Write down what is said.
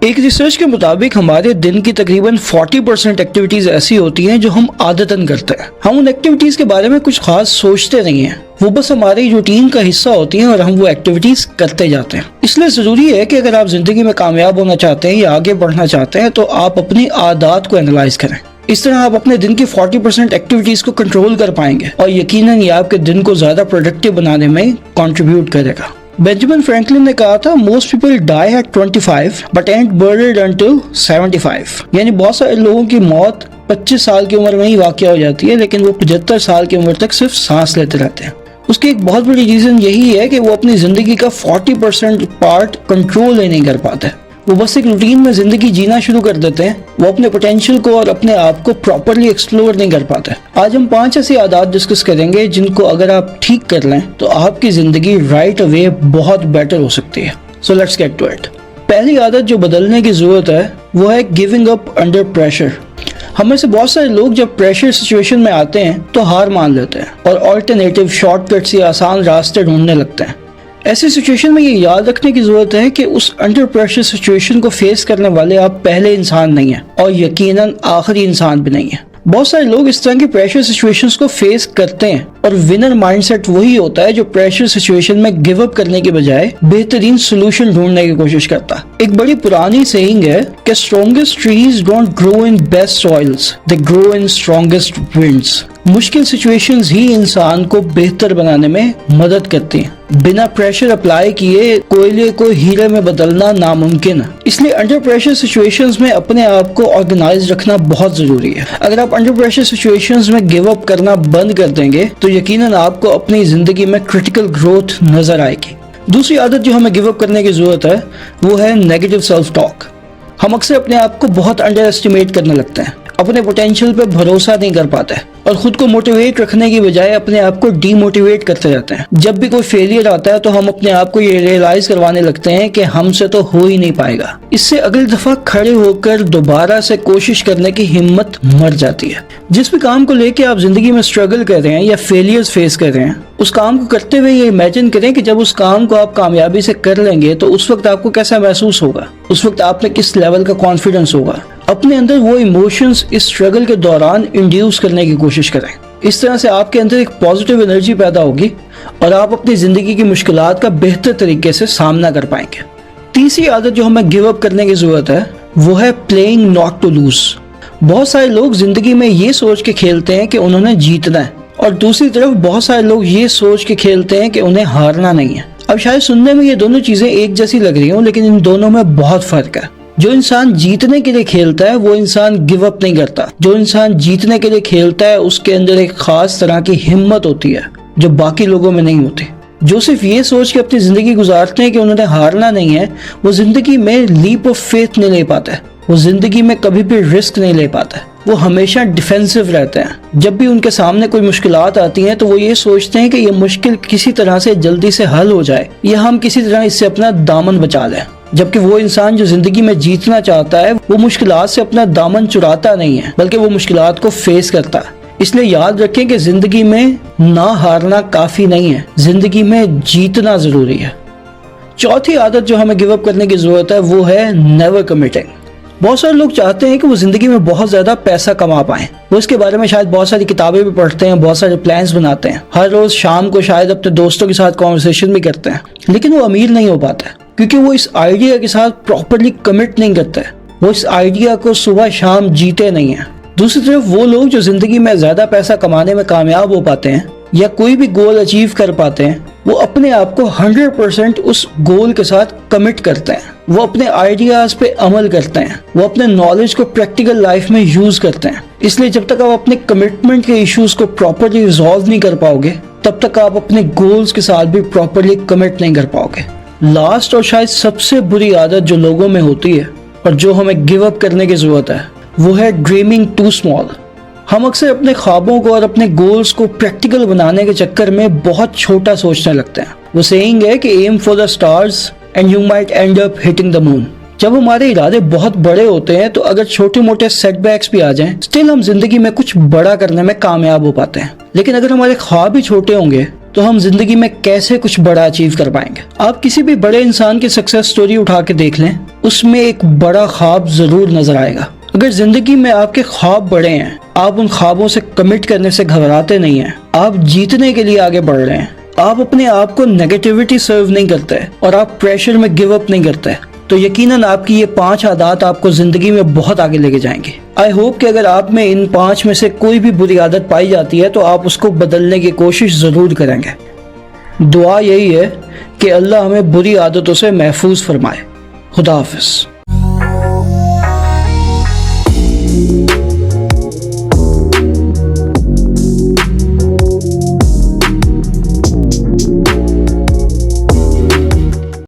ایک ریسرچ کے مطابق ہمارے دن کی تقریباً 40% ایکٹیویٹیز ایسی ہوتی ہیں جو ہم عادتاً کرتے ہیں. ہم ان ایکٹیویٹیز کے بارے میں کچھ خاص سوچتے نہیں ہیں, وہ بس ہماری روٹین کا حصہ ہوتی ہیں اور ہم وہ ایکٹیویٹیز کرتے جاتے ہیں. اس لیے ضروری ہے کہ اگر آپ زندگی میں کامیاب ہونا چاہتے ہیں یا آگے بڑھنا چاہتے ہیں تو آپ اپنی عادات کو انالائز کریں. اس طرح آپ اپنے دن کی 40% ایکٹیویٹیز کو کنٹرول کر پائیں گے اور یقیناً یہ آپ کے دن کو زیادہ پروڈکٹیو بنانے میں کنٹریبیوٹ کرے گا. بینجامن فرینکلن نے کہا تھا most people die at 25 but aren't buried until 75. یعنی بہت سارے لوگوں کی موت 25 سال کی عمر میں ہی واقع ہو جاتی ہے لیکن وہ 75 سال کی عمر تک صرف سانس لیتے رہتے ہیں. اس کی ایک بہت بڑی ریزن یہی ہے کہ وہ اپنی زندگی کا 40% پارٹ کنٹرول ہی نہیں کر پاتے. وہ بس ایک روٹین میں زندگی جینا شروع کر دیتے ہیں. وہ اپنے پوٹینشیل کو اور اپنے آپ کو پراپرلی ایکسپلور نہیں کر پاتے. آج ہم 5 ایسی عادات ڈسکس کریں گے جن کو اگر آپ ٹھیک کر لیں تو آپ کی زندگی رائٹ اوے بہت بیٹر ہو سکتی ہے. So let's get to it. پہلی عادت جو بدلنے کی ضرورت ہے وہ ہے گیونگ اپ انڈر پریشر. ہم میں سے بہت سارے لوگ جب پریشر سچویشن میں آتے ہیں تو ہار مان لیتے ہیں اور آلٹرنیٹیو شارٹ کٹس یا آسان راستے ڈھونڈنے لگتے ہیں. ایسی سچویشن میں یہ یاد رکھنے کی ضرورت ہے کہ اس انڈر پریشر سچویشن کو فیس کرنے والے آپ پہلے انسان نہیں ہیں اور یقیناً آخری انسان بھی نہیں ہیں. بہت سارے لوگ اس طرح کی پریشر سچویشنز کو فیس کرتے ہیں اور ونر مائنڈ سیٹ وہی ہوتا ہے جو پریشر سچویشن میں گیو اپ کرنے کے بجائے بہترین سولوشن ڈھونڈنے کی کوشش کرتا. ایک بڑی پرانی سیئنگ ہے کہ strongest trees don't grow in best soils, they grow in strongest winds. مشکل سچویشنز ہی انسان کو بہتر بنانے میں مدد کرتی ہیں. بنا پریشر اپلائی کیے کوئلے کو ہیرے میں بدلنا ناممکن ہے. اس لیے انڈر پریشر سچویشنز میں اپنے آپ کو آرگنائز رکھنا بہت ضروری ہے. اگر آپ انڈر پریشر سچویشنز میں گیو اپ کرنا بند کر دیں گے تو یقیناً آپ کو اپنی زندگی میں کرٹیکل گروتھ نظر آئے گی. دوسری عادت جو ہمیں گیو اپ کرنے کی ضرورت ہے وہ ہے نیگیٹو سیلف ٹاک. ہم اکثر اپنے آپ کو بہت انڈر ایسٹیمیٹ کرنے لگتے ہیں, اپنے پوٹینشیل پہ بھروسہ نہیں کر پاتے اور خود کو موٹیویٹ رکھنے کی بجائے اپنے آپ کو ڈی موٹیویٹ کرتے رہتے ہیں. جب بھی کوئی فیلئر آتا ہے تو ہم اپنے آپ کو یہ ریئلائز کروانے لگتے ہیں کہ ہم سے تو ہو ہی نہیں پائے گا. اس سے اگلی دفعہ کھڑے ہو کر دوبارہ سے کوشش کرنے کی ہمت مر جاتی ہے. جس بھی کام کو لے کے آپ زندگی میں اسٹرگل کر رہے ہیں یا فیلئرز فیس کر رہے ہیں, اس کام کو کرتے ہوئے یہ امیجن کریں کہ جب اس کام کو آپ کامیابی سے کر لیں گے تو اس وقت آپ کو کیسا محسوس ہوگا, اس وقت آپ میں کس لیول کا کانفیڈنس ہوگا. اپنے اندر وہ ایموشنز اس اسٹرگل کے دوران انڈیوس کرنے کی کوشش کریں. اس طرح سے آپ کے اندر ایک پازیٹیو انرجی پیدا ہوگی اور آپ اپنی زندگی کی مشکلات کا بہتر طریقے سے سامنا کر پائیں گے. تیسری عادت جو ہمیں گیو اپ کرنے کی ضرورت ہے وہ ہے پلینگ ناٹ ٹو لوز. بہت سارے لوگ زندگی میں یہ سوچ کے کھیلتے ہیں کہ انہوں نے جیتنا ہے اور دوسری طرف بہت سارے لوگ یہ سوچ کے کھیلتے ہیں کہ انہیں ہارنا نہیں ہے. اب شاید سننے میں یہ دونوں چیزیں ایک جیسی لگ رہی ہوں لیکن ان دونوں میں بہت فرق ہے. جو انسان جیتنے کے لیے کھیلتا ہے وہ انسان گیو اپ نہیں کرتا. جو انسان جیتنے کے لیے کھیلتا ہے اس کے اندر ایک خاص طرح کی ہمت ہوتی ہے جو باقی لوگوں میں نہیں ہوتی. جو صرف یہ سوچ کے اپنی زندگی گزارتے ہیں کہ انہوں نے ہارنا نہیں ہے, وہ زندگی میں لیپ آف فیتھ نہیں لے پاتے, وہ زندگی میں کبھی بھی رسک نہیں لے پاتے. وہ ہمیشہ ڈیفینسو رہتے ہیں. جب بھی ان کے سامنے کوئی مشکلات آتی ہیں تو وہ یہ سوچتے ہیں کہ یہ مشکل کسی طرح سے جلدی سے حل ہو جائے یا ہم کسی طرح اس سے اپنا دامن بچا لیں. جبکہ وہ انسان جو زندگی میں جیتنا چاہتا ہے وہ مشکلات سے اپنا دامن چراتا نہیں ہے بلکہ وہ مشکلات کو فیس کرتا ہے. اس لیے یاد رکھیں کہ زندگی میں نہ ہارنا کافی نہیں ہے, زندگی میں جیتنا ضروری ہے. چوتھی عادت جو ہمیں گیو اپ کرنے کی ضرورت ہے وہ ہے نیور کمٹنگ. بہت سارے لوگ چاہتے ہیں کہ وہ زندگی میں بہت زیادہ پیسہ کما پائیں. وہ اس کے بارے میں شاید بہت ساری کتابیں بھی پڑھتے ہیں, بہت سارے پلانز بناتے ہیں, ہر روز شام کو شاید اپنے دوستوں کے ساتھ کانورسیشن بھی کرتے ہیں, لیکن وہ امیر نہیں ہو پاتے کیونکہ وہ اس آئیڈیا کے ساتھ پراپرلی کمٹ نہیں کرتے. وہ اس آئیڈیا کو صبح شام جیتے نہیں ہیں. دوسری طرف وہ لوگ جو زندگی میں زیادہ پیسہ کمانے میں کامیاب ہو پاتے ہیں یا کوئی بھی گول اچیو کر پاتے ہیں, وہ اپنے آپ کو 100% اس گول کے ساتھ کمٹ کرتے ہیں. وہ اپنے آئیڈیاز پہ عمل کرتے ہیں, وہ اپنے نالج کو پریکٹیکل لائف میں یوز کرتے ہیں. اس لیے جب تک آپ اپنے کمٹمنٹ کے ایشوز کو پراپرلی ریزالو نہیں کر پاؤ گے تب تک آپ اپنے گولز کے ساتھ بھی پراپرلی کمٹ نہیں کر پاؤ گے. لاسٹ اور شاید سب سے بری عادت جو لوگوں میں ہوتی ہے اور جو ہمیں گیو اپ کرنے کی ضرورت ہے وہ ہے ڈریمنگ ٹو اسمال. ہم اکثر اپنے خوابوں کو اور اپنے گولز کو پریکٹیکل بنانے کے چکر میں بہت چھوٹا سوچنے لگتے ہیں. وہ سیئنگ ہے کہ aim for the stars and you might end up hitting the moon. جب ہمارے ارادے بہت بڑے ہوتے ہیں تو اگر چھوٹے موٹے سیٹ بیکس بھی آ جائیں اسٹل ہم زندگی میں کچھ بڑا کرنے میں کامیاب ہو پاتے ہیں. لیکن اگر ہمارے خواب ہی چھوٹے ہوں گے تو ہم زندگی میں کیسے کچھ بڑا اچیو کر پائیں گے۔ آپ کسی بھی بڑے انسان کی سکسیس سٹوری اٹھا کے دیکھ لیں، اس میں ایک بڑا خواب ضرور نظر آئے گا۔ اگر زندگی میں آپ کے خواب بڑے ہیں، آپ ان خوابوں سے کمٹ کرنے سے گھبراتے نہیں ہیں، آپ جیتنے کے لیے آگے بڑھ رہے ہیں، آپ اپنے آپ کو نیگیٹیوٹی سرو نہیں کرتے اور آپ پریشر میں گیو اپ نہیں کرتے، تو یقیناً آپ کی یہ 5 عادات آپ کو زندگی میں بہت آگے لے کے جائیں گے۔ آئی ہوپ کہ اگر آپ میں ان 5 میں سے کوئی بھی بری عادت پائی جاتی ہے تو آپ اس کو بدلنے کی کوشش ضرور کریں گے۔ دعا یہی ہے کہ اللہ ہمیں بری عادتوں سے محفوظ فرمائے۔ خدا حافظ۔